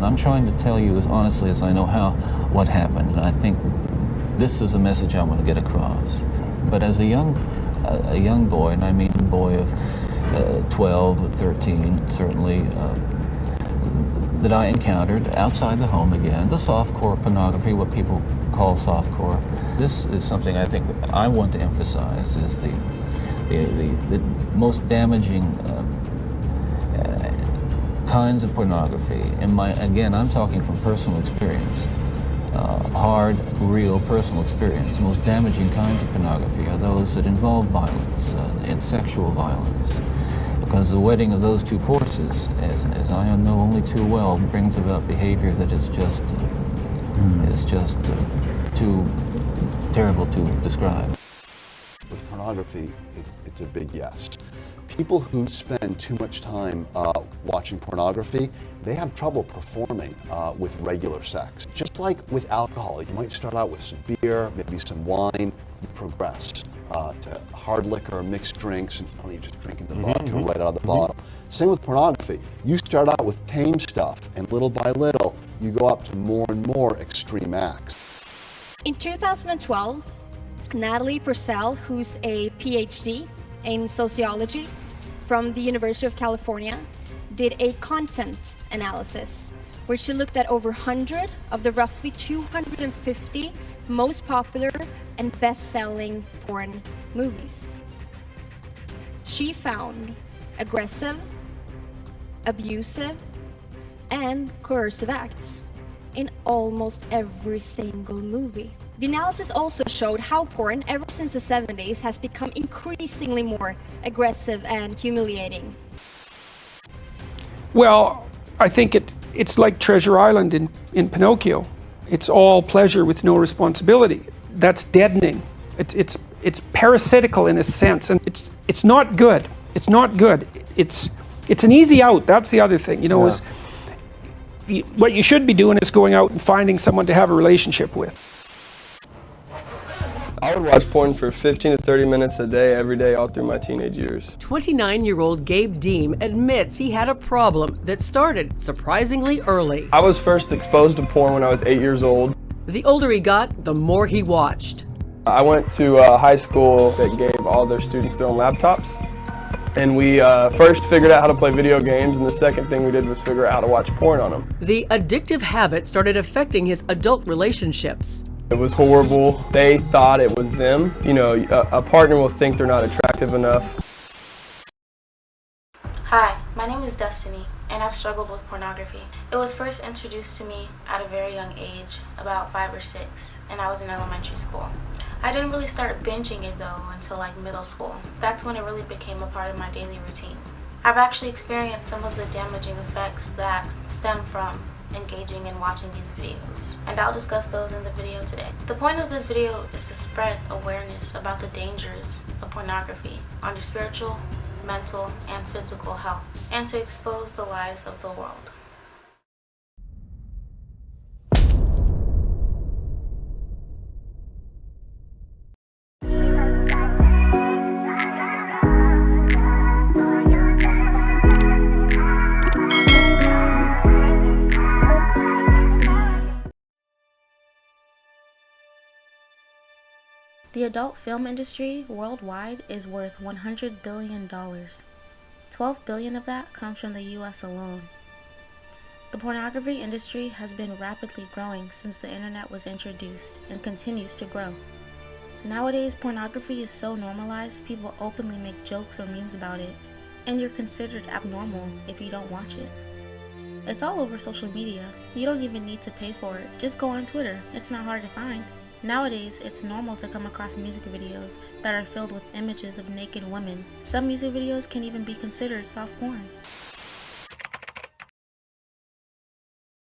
And I'm trying to tell you as honestly as I know how what happened, and I think this is a message I want to get across. But as a young boy, and I mean a boy of 12 or 13, certainly, that I encountered outside the home again, the softcore pornography, what people call softcore. This is something I think I want to emphasize is the most damaging kinds of pornography. And again, I'm talking from personal experience, hard, real personal experience. The most damaging kinds of pornography are those that involve violence and sexual violence. Because the wedding of those two forces, as I know only too well, brings about behavior that is just too terrible to describe. With pornography, it's a big yes. People who spend too much time watching pornography, they have trouble performing with regular sex. Just like with alcohol, you might start out with some beer, maybe some wine, you progress to hard liquor, mixed drinks, and finally you're just drinking the vodka right out of the bottle. Same with pornography. You start out with tame stuff, and little by little, you go up to more and more extreme acts. In 2012, Natalie Purcell, who's a PhD in sociology from the University of California, did a content analysis where she looked at over 100 of the roughly 250 most popular and best-selling porn movies. She found aggressive, abusive, and coercive acts in almost every single movie. The analysis also showed how porn, ever since the 70s, has become increasingly more aggressive and humiliating. Well, I think it's like Treasure Island in Pinocchio. It's all pleasure with no responsibility. That's deadening. It's parasitical in a sense, and it's not good. It's not good. It's an easy out. That's the other thing, you know. Is what you should be doing is going out and finding someone to have a relationship with. I would watch porn for 15 to 30 minutes a day, every day, all through my teenage years. 29-year-old Gabe Deem admits he had a problem that started surprisingly early. I was first exposed to porn when I was 8 years old. The older he got, the more he watched. I went to a high school that gave all their students their own laptops. And we first figured out how to play video games, and the second thing we did was figure out how to watch porn on them. The addictive habit started affecting his adult relationships. It was horrible. They thought it was them. You know, a partner will think they're not attractive enough. Hi, my name is Destiny, and I've struggled with pornography. It was first introduced to me at a very young age, about 5 or 6, and I was in elementary school. I didn't really start binging it though until like middle school. That's when it really became a part of my daily routine. I've actually experienced some of the damaging effects that stem from engaging and watching these videos, and I'll discuss those in the video today. The point of this video is to spread awareness about the dangers of pornography on your spiritual, mental, and physical health, and to expose the lies of the world. The adult film industry worldwide is worth $100 billion. 12 billion of that comes from the US alone. The pornography industry has been rapidly growing since the internet was introduced and continues to grow. Nowadays, pornography is so normalized, people openly make jokes or memes about it, and you're considered abnormal if you don't watch it. It's all over social media. You don't even need to pay for it. Just go on Twitter. It's not hard to find. Nowadays, it's normal to come across music videos that are filled with images of naked women. Some music videos can even be considered soft porn.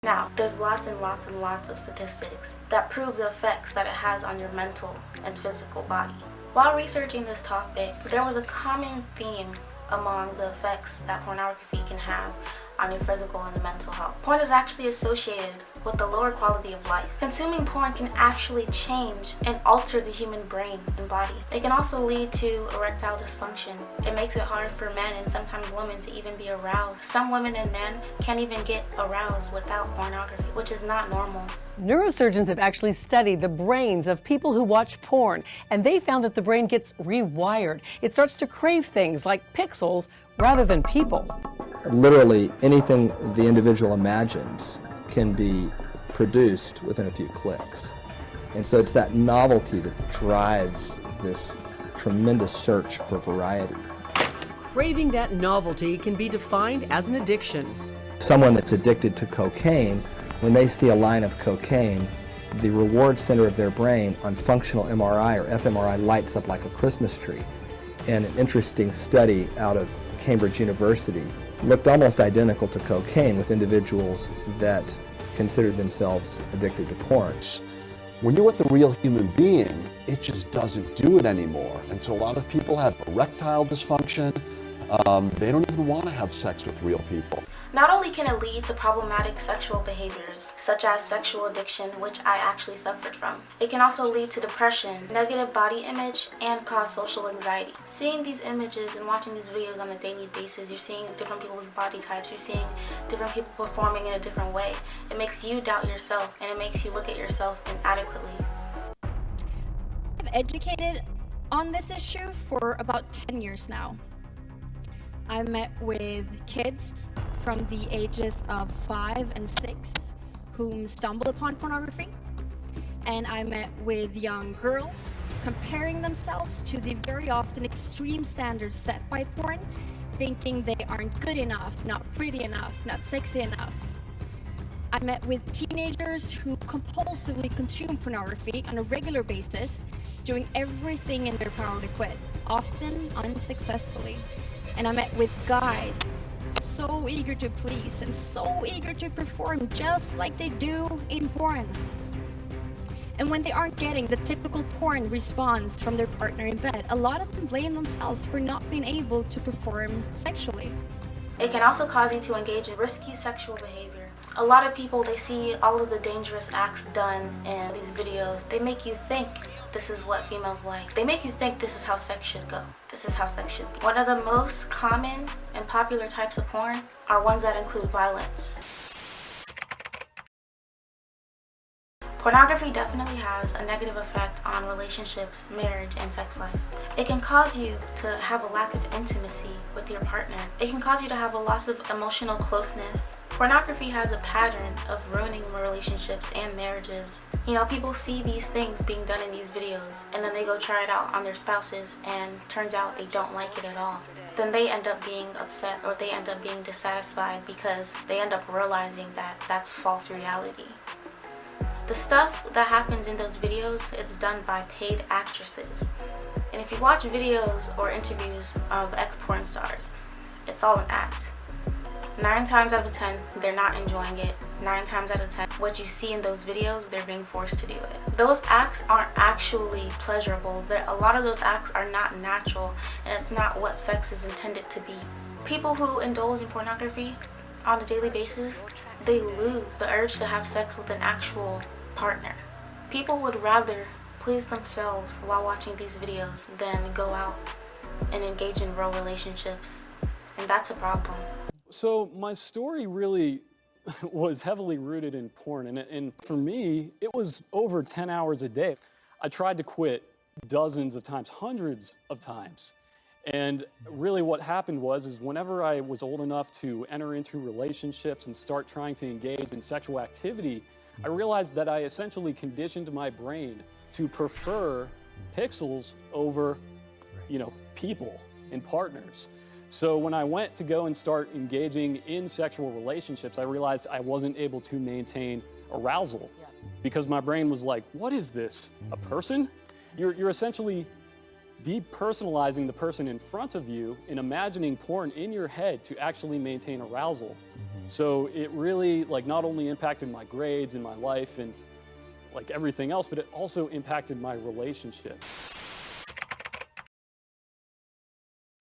Now, there's lots and lots and lots of statistics that prove the effects that it has on your mental and physical body. While researching this topic, there was a common theme among the effects that pornography can have on your physical and mental health. Porn is actually associated with a lower quality of life. Consuming porn can actually change and alter the human brain and body. It can also lead to erectile dysfunction. It makes it hard for men and sometimes women to even be aroused. Some women and men can't even get aroused without pornography, which is not normal. Neurosurgeons have actually studied the brains of people who watch porn, and they found that the brain gets rewired. It starts to crave things like pixels rather than people. Literally anything the individual imagines can be produced within a few clicks. And so it's that novelty that drives this tremendous search for variety. Craving that novelty can be defined as an addiction. Someone that's addicted to cocaine, when they see a line of cocaine, the reward center of their brain on functional MRI or fMRI lights up like a Christmas tree. And an interesting study out of Cambridge University looked almost identical to cocaine with individuals that considered themselves addicted to porn. When you're with a real human being, it just doesn't do it anymore. And so a lot of people have erectile dysfunction. They don't even want to have sex with real people. Not only can it lead to problematic sexual behaviors, such as sexual addiction, which I actually suffered from, it can also lead to depression, negative body image, and cause social anxiety. Seeing these images and watching these videos on a daily basis, you're seeing different people's body types, you're seeing different people performing in a different way. It makes you doubt yourself, and it makes you look at yourself inadequately. I've educated on this issue for about 10 years now. I met with kids from the ages of 5 and 6 whom stumbled upon pornography, and I met with young girls comparing themselves to the very often extreme standards set by porn, thinking they aren't good enough, not pretty enough, not sexy enough. I met with teenagers who compulsively consume pornography on a regular basis, doing everything in their power to quit, often unsuccessfully. And I met with guys so eager to please and so eager to perform just like they do in porn. And when they aren't getting the typical porn response from their partner in bed, a lot of them blame themselves for not being able to perform sexually. It can also cause you to engage in risky sexual behavior. A lot of people, they see all of the dangerous acts done in these videos. They make you think this is what females like. They make you think this is how sex should go. This is how sex should be. One of the most common and popular types of porn are ones that include violence. Pornography definitely has a negative effect on relationships, marriage, and sex life. It can cause you to have a lack of intimacy with your partner. It can cause you to have a loss of emotional closeness. Pornography has a pattern of ruining relationships and marriages. You know, people see these things being done in these videos, and then they go try it out on their spouses, and turns out they don't like it at all. Then they end up being upset, or they end up being dissatisfied because they end up realizing that that's false reality. The stuff that happens in those videos, it's done by paid actresses. And if you watch videos or interviews of ex-porn stars, it's all an act. 9 times out of 10, they're not enjoying it. 9 times out of 10, what you see in those videos, they're being forced to do it. Those acts aren't actually pleasurable. A lot of those acts are not natural, and it's not what sex is intended to be. People who indulge in pornography on a daily basis, they lose the urge to have sex with an actual partner. People would rather please themselves while watching these videos than go out and engage in real relationships, and that's a problem. So my story really was heavily rooted in porn, and for me, it was over 10 hours a day. I tried to quit dozens of times, hundreds of times. And really what happened is whenever I was old enough to enter into relationships and start trying to engage in sexual activity, I realized that I essentially conditioned my brain to prefer pixels over, people and partners. So when I went to go and start engaging in sexual relationships, I realized I wasn't able to maintain arousal because my brain was like, what is this, a person? You're essentially depersonalizing the person in front of you and imagining porn in your head to actually maintain arousal. So it really not only impacted my grades and my life and everything else, but it also impacted my relationship.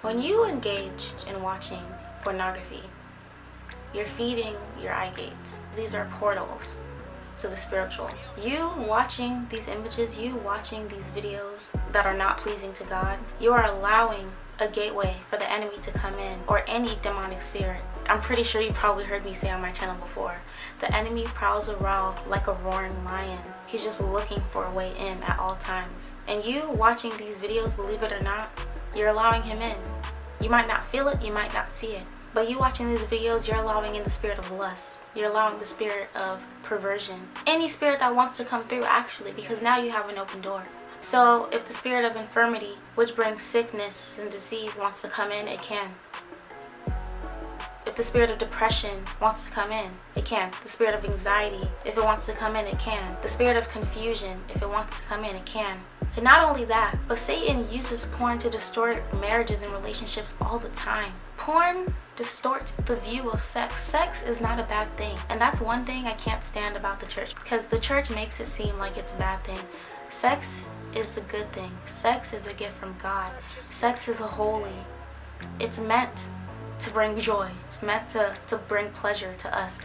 When you engaged in watching pornography, You're feeding your eye gates. These are portals to the spiritual. You watching these images, you watching these videos that are not pleasing to God, you are allowing a gateway for the enemy to come in, or any demonic spirit. I'm pretty sure you probably heard me say on my channel before, the enemy prowls around like a roaring lion. He's just looking for a way in at all times. And you watching these videos, believe it or not, you're allowing him in. You might not feel it, you might not see it, but you watching these videos, you're allowing in the spirit of lust. You're allowing the spirit of perversion. Any spirit that wants to come through, actually, because now you have an open door. So if the spirit of infirmity, which brings sickness and disease, wants to come in, it can. If the spirit of depression wants to come in, it can. The spirit of anxiety, if it wants to come in, it can. The spirit of confusion, if it wants to come in, it can. And not only that, but Satan uses porn to distort marriages and relationships all the time. Porn distorts the view of sex. Sex is not a bad thing. And that's one thing I can't stand about the church, because the church makes it seem like it's a bad thing. Sex is a good thing. Sex is a gift from God. Sex is a holy. It's meant to bring joy. It's meant to bring pleasure to us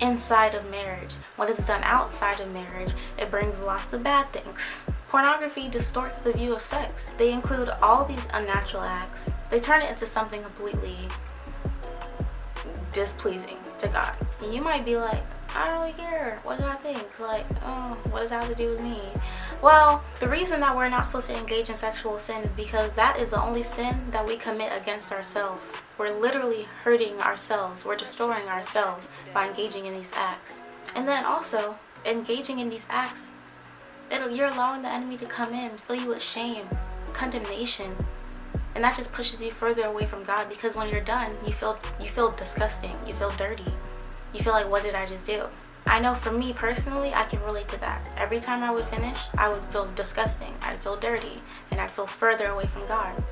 inside of marriage. When it's done outside of marriage, it brings lots of bad things. Pornography distorts the view of sex. They include all these unnatural acts. They turn it into something completely displeasing to God. And you might be like, I don't really care what God thinks. Like, oh, what does that have to do with me? Well, the reason that we're not supposed to engage in sexual sin is because that is the only sin that we commit against ourselves. We're literally hurting ourselves. We're destroying ourselves by engaging in these acts. And then also, engaging in these acts, you're allowing the enemy to come in, fill you with shame, condemnation, and that just pushes you further away from God, because when you're done, you feel disgusting, you feel dirty, you feel like, what did I just do? I know for me personally, I can relate to that. Every time I would finish, I would feel disgusting, I'd feel dirty, and I'd feel further away from God.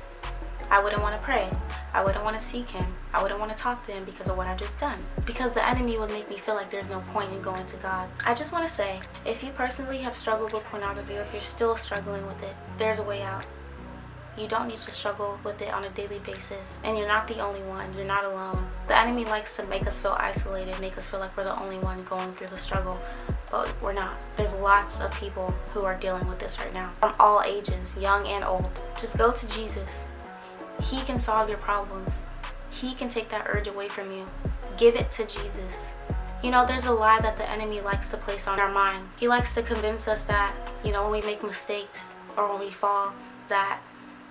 I wouldn't want to pray. I wouldn't want to seek him. I wouldn't want to talk to him because of what I've just done. Because the enemy would make me feel like there's no point in going to God. I just want to say, if you personally have struggled with pornography, or if you're still struggling with it, there's a way out. You don't need to struggle with it on a daily basis. And you're not the only one. You're not alone. The enemy likes to make us feel isolated, make us feel like we're the only one going through the struggle. But we're not. There's lots of people who are dealing with this right now, from all ages, young and old. Just go to Jesus. He can solve your problems. He can take that urge away from you. Give it to Jesus. You know, there's a lie that the enemy likes to place on our mind. He likes to convince us that, you know, when we make mistakes or when we fall, that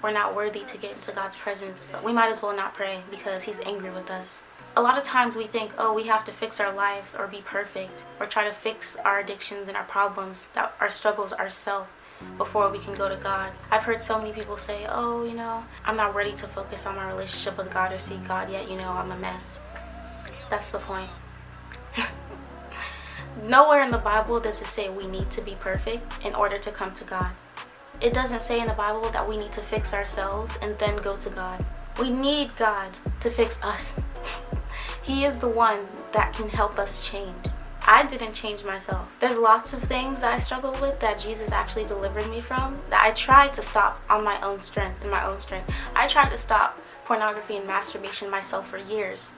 we're not worthy to get into God's presence. We might as well not pray because he's angry with us. A lot of times we think, oh, we have to fix our lives or be perfect or try to fix our addictions and our problems, that our struggles ourselves, before we can go to God. I've heard so many people say, oh, you know, I'm not ready to focus on my relationship with God or seek God yet, you know, I'm a mess. That's the point. Nowhere in the Bible does it say we need to be perfect in order to come to God. It doesn't say in the Bible that we need to fix ourselves and then go to God. We need God to fix us. He is the one that can help us change. I didn't change myself. There's lots of things that I struggled with that Jesus actually delivered me from, that I tried to stop on my own strength, I tried to stop pornography and masturbation myself for years.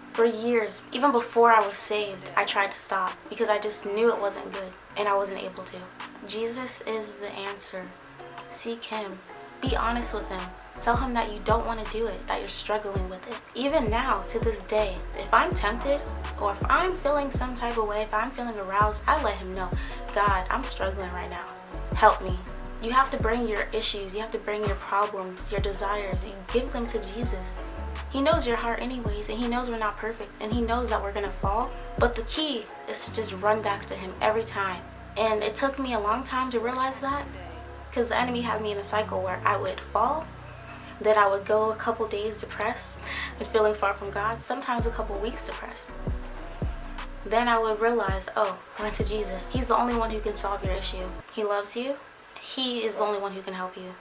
Even before I was saved, I tried to stop because I just knew it wasn't good and I wasn't able to. Jesus is the answer. Seek him. Be honest with him. Tell him that you don't want to do it, that you're struggling with it. Even now, to this day, if I'm tempted or if I'm feeling some type of way, if I'm feeling aroused, I let him know, God, I'm struggling right now. Help me. You have to bring your issues, you have to bring your problems, your desires, you give them to Jesus. He knows your heart anyways, and he knows we're not perfect, and he knows that we're gonna fall. But the key is to just run back to him every time. And it took me a long time to realize that, because the enemy had me in a cycle where I would fall, then I would go a couple days depressed and feeling far from God, sometimes a couple weeks depressed. Then I would realize, oh, run to Jesus. He's the only one who can solve your issue. He loves you. He is the only one who can help you.